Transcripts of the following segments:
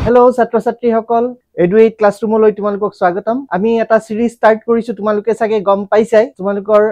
Hello, Satra Satri Hokol. Eduate classroomলৈ তোমালোকক স্বাগতম আমি এটা সিৰিজ ষ্টাৰ্ট কৰিছো তোমালোকে সাগে গম পাইছাই তোমালোকৰ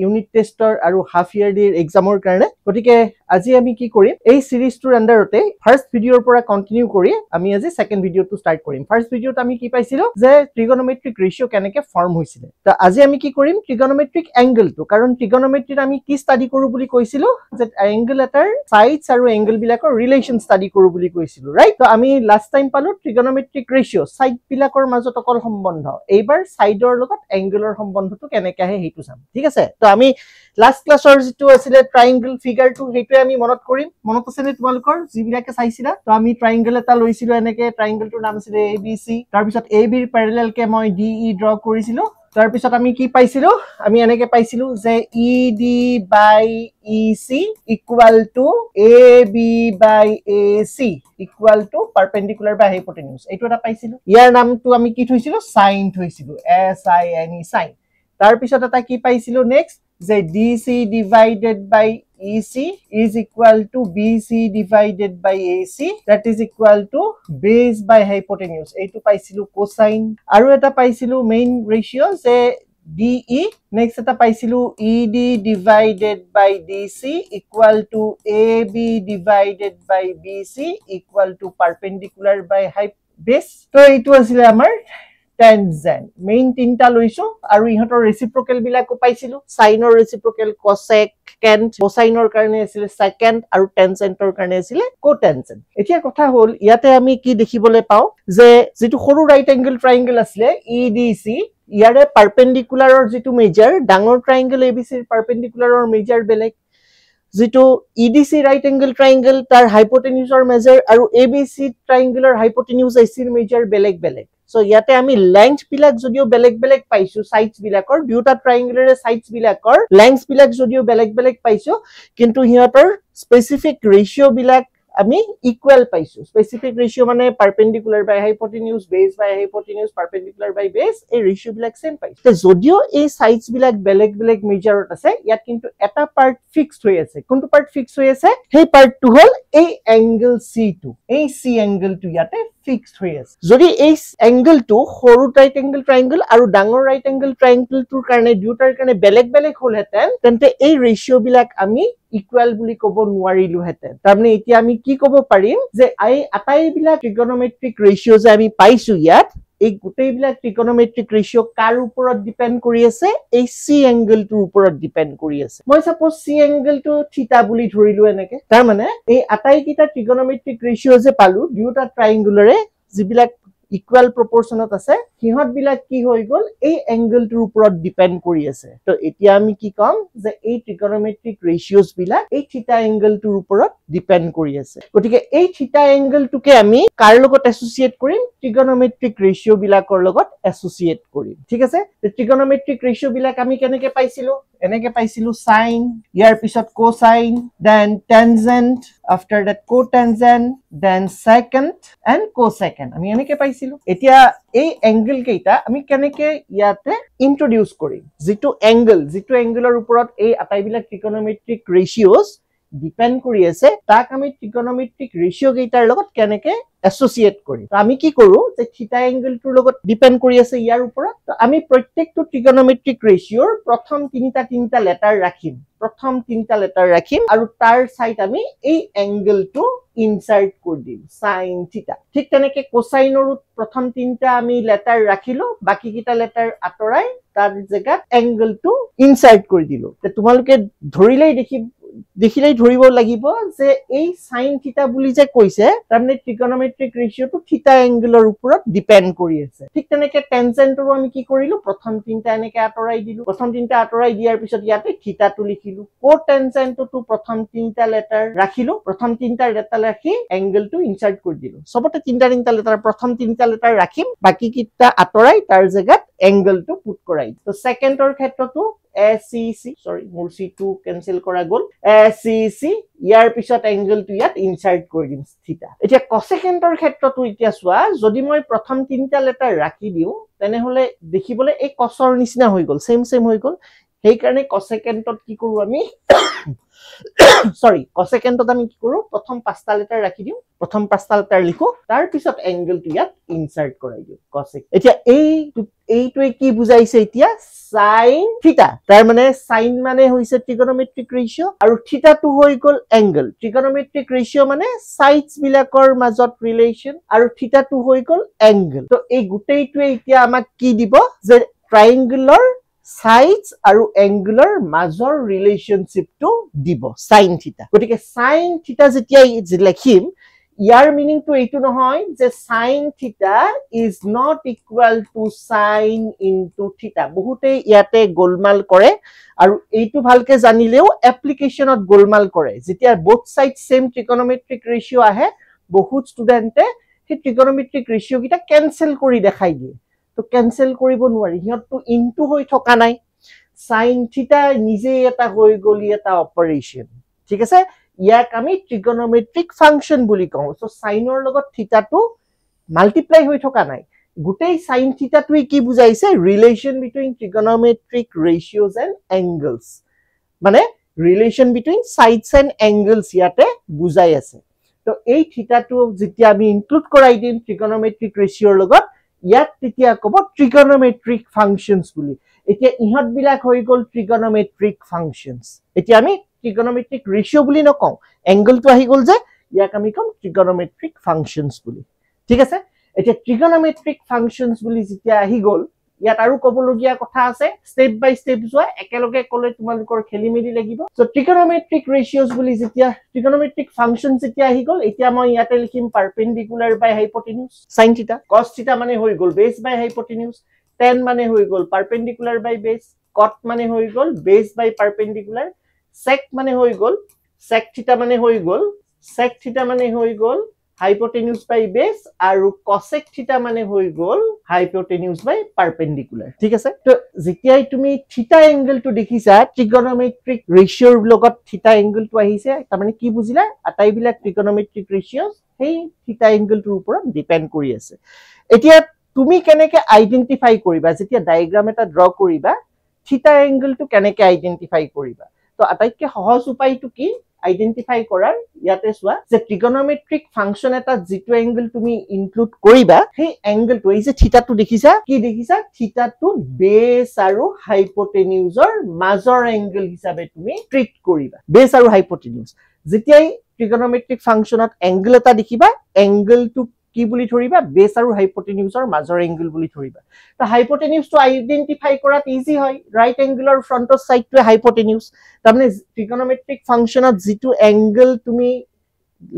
ইউনিট টেষ্টৰ আৰু হাফ ইয়াৰলি এক্সামৰ কাৰণে গতিকে আজি আমি কি কৰিম এই সিৰিজটোৰ আন্ডাৰতে ফাৰ্স্ট ভিডিওৰ পৰা কন্টিনিউ কৰি আমি আজি সেকেন্ড ভিডিওটো ষ্টাৰ্ট কৰিম ফাৰ্স্ট ভিডিওত আমি কি পাইছিলো যে ট্ৰিগনোমেট্ৰিক ৰেশিও কেনেকে ফৰ্ম হৈছিল তো আজি আমি কি কৰিম ট্ৰিগনোমেট্ৰিক এংগলটো কাৰণ ট্ৰিগনোমেট্ৰিত আমি কি ষ্টাডি কৰো বুলি কৈছিলো যে এংগল এটাৰ সাইডস আৰু এংগল বিলাকৰ ৰিলেশন ষ্টাডি কৰো বুলি কৈছিলো ৰাইট তো আমি লাষ্ট টাইম পালো ট্ৰিগনোমেট্ৰিক ৰেশিও সাইড বিলাকৰ মাজত অকল সম্বন্ধ এইবাৰ সাইডৰ লগত এংগলৰ সম্বন্ধটো কেনেকৈ আহে হেতু চাম ঠিক আছে তো আমি লাষ্ট ক্লাছৰ যেটো আছিল ট্ৰায়াঙ্গল ফিগাৰটো হেতু আমি মনত কৰিম মনত আছে নে তোমালোকৰ যিবিলাকে চাইছিলা তো আমি ট্ৰায়াঙ্গল এটা লৈছিলো এনেকৈ ট্ৰায়াঙ্গলটোৰ নাম আছিল ABC তাৰ পিছত AB ৰ প্যাৰেলাল কে মই DE ড্ৰ কৰিছিলো তাৰ পিছত আমি কি পাইছিলো আমি এনেকৈ পাইছিলো যে ED by EC equal to AB by AC equal to perpendicular by hypotenuse এইটো এটা পাইছিলো ইয়াৰ নামটো আমি কি থৈছিলো সাইন থৈছিলো SINE সাইন তাৰ পিছত এটা কি পাইছিলো নেক্সট যে DC divided by EC is equal to BC divided by AC that is equal to base by hypotenuse এইটো পাইছিলো কোসাইন আৰু এটা পাইছিলো মেইন ৰেশিও যে DE next eta paisilu ED divided by DC equal to AB divided by BC equal to perpendicular by base to etu asile amar tangent main tinta loiso aru ihotor reciprocal bilako paisilu sin or reciprocal cosecant cosine or karone asile secant aru tangent or karone asile cotangent etia kotha hol iate ami ki dekhibole pao je jitu horu right angle triangle asile EDC ইয়াৰে পাৰপেন্ডিকুলাৰৰ যেটো major ডাঙৰ ট্ৰায়াঙ্গল ABC ৰ পাৰপেন্ডিকুলাৰৰ major বেলেগ যেটো EDC right angle ট্ৰায়াঙ্গল তাৰ হাইপোটেনিউজৰ major আৰু ABC ট্ৰায়াঙ্গলৰ হাইপোটেনিউজ AC ৰ major বেলেগ বেলেগ সো ইয়াতে আমি লেংথ বিলাক যদিও বেলেগ বেলেগ পাইছো সাইডস বিলাকৰ দুটা ট্ৰায়াঙ্গলৰে সাইডস বিলাকৰ লেংথ বিলাক যদিও বেলেগ বেলেগ পাইছো কিন্তু হিয়তৰ স্পেসিফিক ৰেশিও বিলাক আমি ইকুয়াল পাইছো স্পেসিফিক রেশিও মানে পারপেন্ডিকুলার বাই হাইপোটেনিউজ বেস বাই হাইপোটেনিউজ পারপেন্ডিকুলার বাই বেস এই রেশিও বিলাক সেম পাইছো তে যদিও এই সাইডস বিলাক বেলেগ বেলেগ মেজারত আছে ইয়াত কিন্তু এটা পার্ট ফিক্সড হৈ আছে কোনটো পার্ট ফিক্সড হৈ আছে সেই পার্টটো হল এই এংগল C2 এই C এংগলটো ইয়াতে ফিক্সড হৈ আছে যদি এই এংগলটো সৰু ৰাইট এংগল ট্ৰায়াঙ্গল আৰু ডাঙৰ ৰাইট এংগল ট্ৰায়াঙ্গলটোৰ কাৰণে দুটাৰ কাৰণে বেলেগ বেলেগ হলহেতেন তেন্তে এই ৰেশিও বিলাক আমি ইকুয়াল বুলি কব নোৱাৰিলো হেতেন তাৰমানে এতিয়া আমি কি কব পাৰিম যে এই আটাইবিলাক ট্ৰিগনোমেট্ৰিক ৰেশিও যে আমি পাইছো ইয়াত এই গোটেইবিলাক ট্ৰিগনোমেট্ৰিক ৰেশিও কাৰ ওপৰত ডিপেন্ড কৰি আছে এই C এংগলটোৰ ওপৰত ডিপেন্ড কৰি আছে মই সাপোজ C এংগলটো থিটা বুলি ধৰিলো এনেকে তাৰ মানে এই আটাইকিটা ট্ৰিগনোমেট্ৰিক ৰেশিও যে পালো দুটা ট্ৰায়াঙ্গলৰে যিবিলাক ইকুয়াল প্ৰপৰচনত আছে হিহত বিলাক কি হৈ গল এই এংগলটোৰ ওপৰত ডিপেন্ড কৰি আছে তো এতিয়া আমি কি কম যে এই ট্ৰিগনোমেট্ৰিক ৰেশিওস বিলাক এই থিটা এংগলটোৰ ওপৰত ডিপেন্ড কৰি আছে গতিকে এই থিটা এংগলটোকে আমি কাৰ লগত এসোসিয়েট কৰিম ট্ৰিগনোমেট্ৰিক ৰেশিও বিলাকৰ লগত এসোসিয়েট কৰিম ঠিক আছে ট্ৰিগনোমেট্ৰিক ৰেশিও বিলাক আমি কেনেকৈ পাইছিলো এনেকৈ পাইছিলো sin ইয়াৰ পিছত cosine then tangent after that cotangent then secant and cosecant আমি এনেকৈ পাইছিলো এতিয়া এই এংগল কেইটা আমি কেনেকৈ ইয়াতে ইন্ট্ৰোডিউস কৰিম যেটো এংগলৰ ওপৰত এই আটাইবিলাক ট্ৰিগনোমেট্ৰিক ৰেশিওস ডিপেন্ড কৰি আছে তাক আমি ট্ৰিগনোমেট্ৰিক ৰেশিও কেইটাৰ লগত কেনেকৈ এসোসিয়েট কৰি তো আমি কি কৰো যে থিটা এংগলটোৰ লগত ডিপেন্ড কৰি আছে ইয়াৰ ওপৰত তো আমি প্ৰত্যেকটো ট্ৰিগনোমেট্ৰিক ৰেশিওৰ প্ৰথম তিনিটা লেটাৰ ৰাখিম আৰু তাৰ সাইড আমি এই এংগলটো ইনসাৰ্ট কৰি দিম sin থিটা ঠিক তেনেকৈ কোসাইনৰো প্ৰথম তিনিটা আমি লেটাৰ ৰাখিলো বাকি কিটা লেটাৰ আতৰাই তাৰ জায়গাত এংগলটো ইনসাৰ্ট কৰি দিলো তে তোমালোকে দেখিলেই ধৰিব লাগিব যে এই sin থিটা বুলি যে কৈছে তাৰমানে ট্ৰিগনোমেট্ৰিক ৰেশিওটো থিটা এংগলৰ ওপৰত ডিপেন্ড কৰি আছে ঠিক তেনেকৈ টেনজেন্টৰো আমি কি কৰিলো প্ৰথম তিনিটা এনেকৈ আতৰাই দিলো প্ৰথম তিনিটা আতৰাই দিয়াৰ পিছত ইয়াতে থিটাটো লিখিলো কোটেনজেন্টটো প্ৰথম তিনিটা লেটাৰ ৰাখিলো প্ৰথম তিনিটা লেটাৰ ৰাখি এংগলটো ইনসাৰ্ট কৰি দিলো সবতে তিনিটা লেটাৰ প্ৰথম তিনিটা লেটাৰ ৰাখিম বাকি কিটা আতৰাই তাৰ জায়গাত এংগলটো পুট কৰাই তো সেকেন্ডৰ ক্ষেত্ৰটো ACC sorry মোৰ C2 কেনসেল কৰা গল ACC ইয়াৰ পিছত এংগলটো ইয়াত ইনসাৰ্ট কৰি দিম থিটা এতিয়া কোসেকেন্টৰ ক্ষেত্ৰটো এতিয়া চোৱা যদি মই প্ৰথম তিনিটা লেটাৰ ৰাখি দিও তেনে হলে দেখিবলৈ এই কসৰ নিচিনা হৈ গল সেম হৈ গল সেই কাৰণে কসেকেন্টত কি কৰো আমি সৰি কসেকেন্টত আমি কি কৰো প্ৰথম পাঁচটা লেটাৰ ৰাখি দিও প্ৰথম পাঁচটা লেটাৰ লিখো তাৰ পিছত এংগেলটো ইয়াত ইনসাৰ্ট কৰাই দিও কসেক এতিয়া এইটোৱে কি বুজাইছে এতিয়া sin থিটা তাৰ মানে sin মানে হৈছে ট্ৰিগনোমেট্ৰিক ৰেশিও আৰু থিটাটো হৈ গল এংগেল ট্ৰিগনোমেট্ৰিক ৰেশিও মানে সাইডস বিলাকৰ মাজত ৰিলেশন আৰু থিটাটো হৈ গল এংগেল তো এই গুটেইটোৱে এতিয়া আমাক কি দিব যে ট্ৰায়াঙ্গুলাৰ sides আৰু angular মাজৰ relationship to দিব sin theta গটিকে sin theta যেতিয়া লিখিম ইয়াৰ মিনিং টু এইটো নহয় যে sin theta is not equal to sin into theta বহুতে ইয়াতে গোলমাল কৰে আৰু এইটো ভালকে জানিলেও এপ্লিকেশনত গোলমাল কৰে যেতিয়া both sides same trigonometric ratio আহে বহুত ষ্টুডেন্টে সেই trigonometric ratio কিটা ক্যান্সেল কৰি দেখাই দিয়ে তো ক্যান্সেল কৰিব নোৱাৰি হিয়তো ইনটু হৈ থকা নাই sin থিটা নিজে এটা হৈ গলি এটা অপাৰেশন ঠিক আছে ইয়াক আমি ট্ৰিগনোমেট্ৰিক ফাংশন বুলি কওঁ সো সাইনৰ লগত থিটাটো মাল্টিপ্লাই হৈ থকা নাই গুটেই sin থিটাটোই কি বুজাইছে ৰিলেশন বিটুইন ট্ৰিগনোমেট্ৰিক ৰেশিওস এন্ড এংগেলস মানে ৰিলেশন বিটুইন সাইডস এন্ড এংগেলস ইয়াতে বুজাই আছে তো এই থিটাটো যেতিয়া আমি ইনক্লুড কৰাই দিম ট্ৰিগনোমেট্ৰিক ৰেশিওৰ লগত ইয়াত তেতিয়া কব ট্ৰিগনোমেট্ৰিক ফাংশনস বুলি এতিয়া ইহত বিলাক হৈ গল ট্ৰিগনোমেট্ৰিক ফাংশনস এতিয়া আমি ট্ৰিগনোমেট্ৰিক ৰেশিও বুলি নকওঁ এংগেলটো আহি গল যে ইয়াক আমি কম ট্ৰিগনোমেট্ৰিক ফাংশনস বুলি ঠিক আছে এতিয়া ট্ৰিগনোমেট্ৰিক ফাংশনস বুলি যেতিয়া আহি গল ইয়াত আৰু কবলগীয়া কথা আছে স্টেপ বাই স্টেপ যোৱা একেলগে কলে তোমালোকৰ খেলিমেলি লাগিব সো ট্ৰিগনোমেট্ৰিক ৰেশিওস বুলি যেতিয়া ট্ৰিগনোমেট্ৰিক ফাংশনস যেতিয়া আহি গল এতিয়া মই ইয়াতে লিখিম পাৰপেন্ডিকুলাৰ বাই হাইপোটেনিউজ sin থিটা cos থিটা মানে হৈ গল বেস বাই হাইপোটেনিউজ tan মানে হৈ গল পারপেন্ডিকুলার বাই বেস cot মানে হৈ গল বেস বাই পারপেন্ডিকুলার sec মানে হৈ গল sec থিটা মানে হৈ গল sec থিটা মানে হৈ গল হাইপোটেনিউজ বাই বেস আৰু cosec থিটা মানে হৈ গল হাইপোটেনিউজ বাই পাৰপেন্ডিকুলাৰ ঠিক আছে তো যেতিয়াই তুমি থিটা এংগেলটো দেখিছা ট্ৰিগনোমেট্ৰিক ৰেশিওৰ লগত থিটা এংগেলটো আহিছে তাৰ মানে কি বুজিলা আটাইবিলাক ট্ৰিগনোমেট্ৰিক ৰেশিওস সেই থিটা এংগেলটোৰ ওপৰত ডিপেন্ড কৰি আছে এতিয়া তুমি কেনেকে আইডেন্টিফাই কৰিবা যেতিয়া ডায়াগ্ৰাম এটা ড্ৰ কৰিবা থিটা এংগেলটো কেনেকে আইডেন্টিফাই কৰিবা তো আটাইতকৈ সহজ উপায়টো কি আইডেন্টিফাই কৰাৰ ইয়াতে চোৱা যে ট্ৰিগনোমেট্ৰিক ফাংশন এটা যেটো এংগেল তুমি ইনক্লুড কৰিবা সেই এংগেলটো এই যে থিটাটো দেখিছা কি দেখিছা থিটাটো বেস আৰু হাইপোটেনিউজৰ মাজৰ এংগেল হিচাপে তুমি ট্ৰিট কৰিবা বেস আৰু হাইপোটেনিউজ যেতিয়াই ট্ৰিগনোমেট্ৰিক ফাংশনত এংগেল এটা দেখিবা এংগেলটো কি বুলি ধৰিবা বেস আৰু হাইপোটেনিউজৰ মাজৰ এংগেল বুলি ধৰিবা তো হাইপোটেনিউজটো আইডেন্টিফাই কৰাত ইজি হয় ৰাইট এংগুলাৰ ফ্ৰন্টৰ সাইডটো হাইপোটেনিউজ তাৰমানে ট্ৰিগনোমেট্ৰিক ফাংশনত যেটো এংগেল তুমি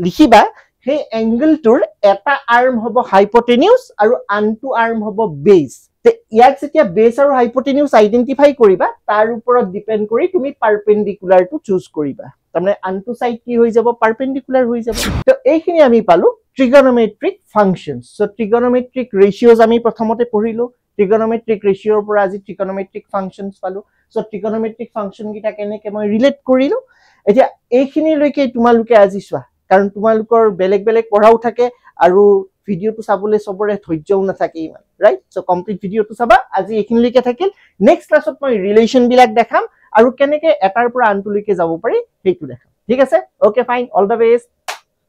লিখিবা সেই এংগেলটোৰ এটা আৰ্ম হ'ব হাইপোটেনিউজ আৰু আনটো আৰ্ম হ'ব বেস তে ইয়াক যেতিয়া বেস আৰু হাইপোটেনিউজ আইডেন্টিফাই কৰিবা তাৰ ওপৰত ডিপেন্ড কৰি তুমি পাৰপেন্ডিকুলাৰটো চুজ কৰিবা তাৰমানে আনটো সাইড কি হৈ যাব পাৰপেন্ডিকুলাৰ হৈ যাব তো এইখিনি আমি পালো trigonometric functions so trigonometric ratios আমি প্ৰথমতে পঢ়িলো trigonometric ratio পৰা আজি trigonometric functions পালো so trigonometric function কিটা কেনেকে মই ৰিলেট কৰিলো এতিয়া এইখিনি লৈকে তোমালোকে আজি চোৱা কাৰণ তোমালোকৰ বেলেগ বেলেগ পঢ়াও থাকে আৰু ভিডিওটো চাবলৈ সবৰে ধৈৰ্যও নাথাকে ইমান ৰাইট so কমপ্লিট ভিডিওটো চাবা আজি এইখিনি লৈকে থাকিল নেক্সট ক্লাছত মই ৰিলেশন বিলাক দেখাম আৰু কেনেকে এটাৰ পৰা আনটোলৈকে যাব পাৰি সেইটো দেখাম ঠিক আছে okay fine all the best